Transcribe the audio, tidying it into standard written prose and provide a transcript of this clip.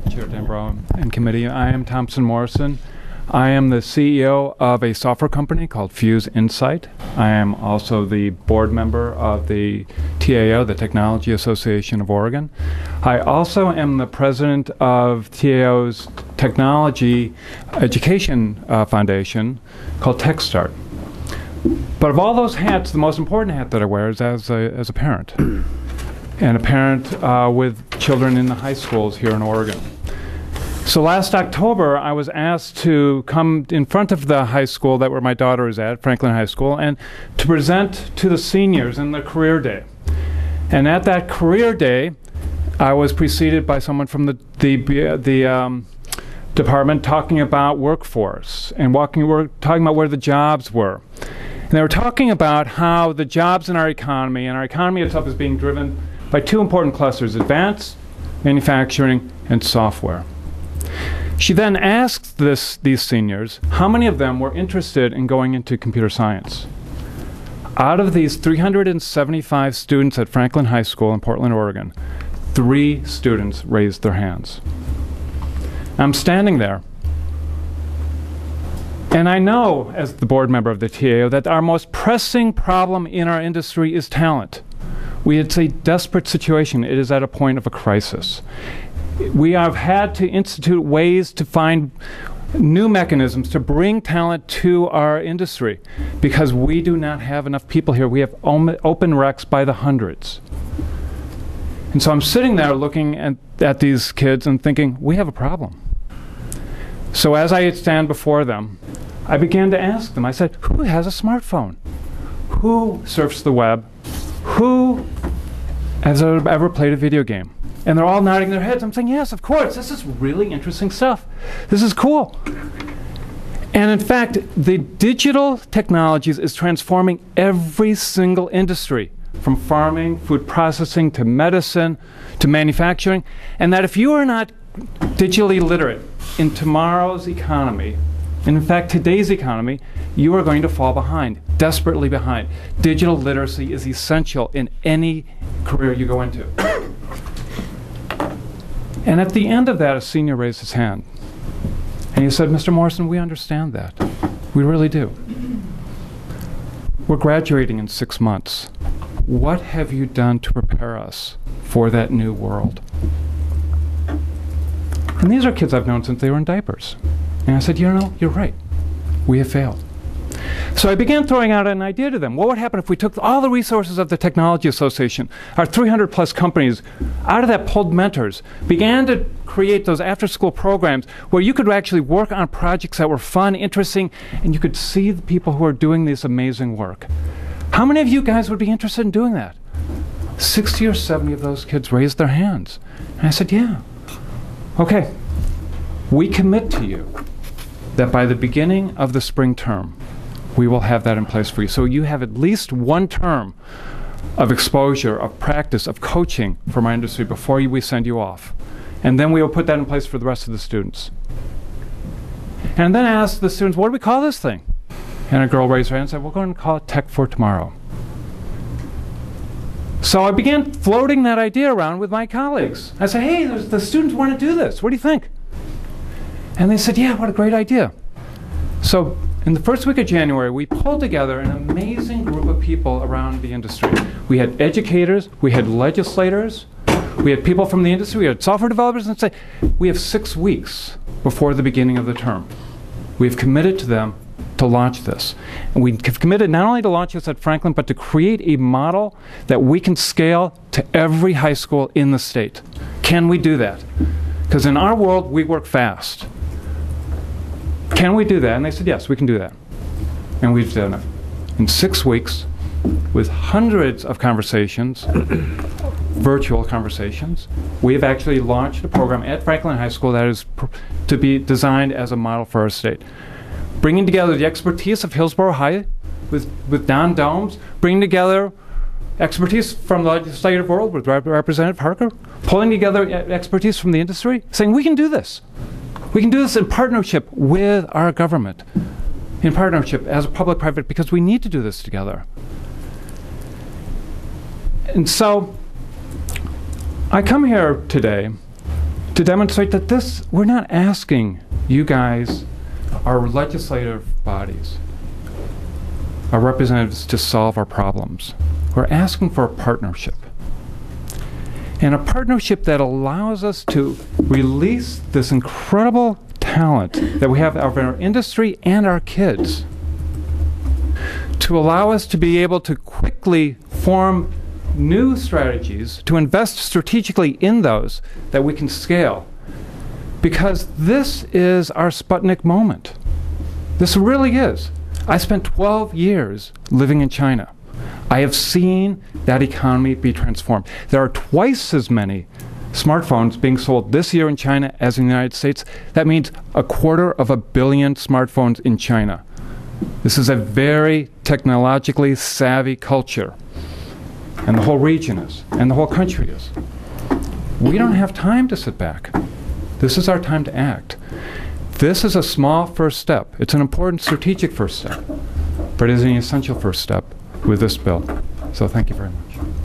Chair Denbrough and committee. I am Thompson Morrison. I am the CEO of a software company called Fuse Insight. I am also the board member of the TAO, the Technology Association of Oregon. I also am the president of TAO's Technology Education Foundation called TechStart. But of all those hats, the most important hat that I wear is as a parent, and a parent with children in the high schools here in Oregon. So last October, I was asked to come in front of the high school that where my daughter is at, Franklin High School, and to present to the seniors in the career day. And at that career day, I was preceded by someone from the department talking about workforce and talking about where the jobs were. And they were talking about how the jobs in our economy, and our economy itself is being driven by two important clusters: advanced manufacturing and software. She then asked these seniors how many of them were interested in going into computer science. Out of these 375 students at Franklin High School in Portland, Oregon, 3 students raised their hands. I'm standing there, and I know, as the board member of the TAO, that our most pressing problem in our industry is talent. It's a desperate situation. It is at a point of a crisis. We have had to institute ways to find new mechanisms to bring talent to our industry because we do not have enough people here. We have open recs by the hundreds. And so I'm sitting there looking at these kids and thinking, we have a problem. So as I stand before them, I began to ask them, I said, who has a smartphone? Who surfs the web? Who has ever played a video game? And they're all nodding their heads. I'm saying, yes, of course. This is really interesting stuff. This is cool. And in fact, the digital technologies is transforming every single industry, from farming, food processing, to medicine, to manufacturing. And that if you are not digitally literate in tomorrow's economy, and in fact today's economy, you are going to fall behind, desperately behind. Digital literacy is essential in any career you go into. And at the end of that, a senior raised his hand. And he said, Mr. Morrison, we understand that. We really do. We're graduating in 6 months. What have you done to prepare us for that new world? And these are kids I've known since they were in diapers. And I said, you know, you're right. We have failed. So I began throwing out an idea to them. What would happen if we took all the resources of the Technology Association, our 300 plus companies, out of that pulled mentors, began to create those after-school programs where you could actually work on projects that were fun, interesting, and you could see the people who are doing this amazing work. How many of you guys would be interested in doing that? 60 or 70 of those kids raised their hands. And I said, yeah. Okay. We commit to you that by the beginning of the spring term, we will have that in place for you. So you have at least 1 term of exposure, of practice, of coaching from our industry before we send you off. And then we will put that in place for the rest of the students. And then I asked the students, what do we call this thing? And a girl raised her hand and said, we're going to call it Tech for Tomorrow. So I began floating that idea around with my colleagues. I said, hey, the students want to do this. What do you think? And they said, yeah, what a great idea. So in the first week of January, we pulled together an amazing group of people around the industry. We had educators, we had legislators, we had people from the industry, we had software developers, and say, we have 6 weeks before the beginning of the term. We have committed to them to launch this. And we have committed not only to launch this at Franklin, but to create a model that we can scale to every high school in the state. Can we do that? Because in our world, we work fast. Can we do that? And they said, yes, we can do that. And we've done it. In 6 weeks, with hundreds of conversations, virtual conversations, we have actually launched a program at Franklin High School that is to be designed as a model for our state. Bringing together the expertise of Hillsborough High with Don Domes, bringing together expertise from the legislative world with Representative Harker, pulling together expertise from the industry, saying we can do this. We can do this in partnership with our government, in partnership as a public-private, because we need to do this together. And so I come here today to demonstrate that we're not asking you guys, our legislative bodies, our representatives, to solve our problems. We're asking for a partnership. And a partnership that allows us to release this incredible talent that we have of our industry and our kids, to allow us to be able to quickly form new strategies, to invest strategically in those that we can scale. Because this is our Sputnik moment. This really is. I spent 12 years living in China. I have seen that economy be transformed. There are twice as many smartphones being sold this year in China as in the United States. That means 250 million smartphones in China. This is a very technologically savvy culture. And the whole region is, and the whole country is. We don't have time to sit back. This is our time to act. This is a small first step. It's an important strategic first step, but it is an essential first step with this bill. So thank you very much.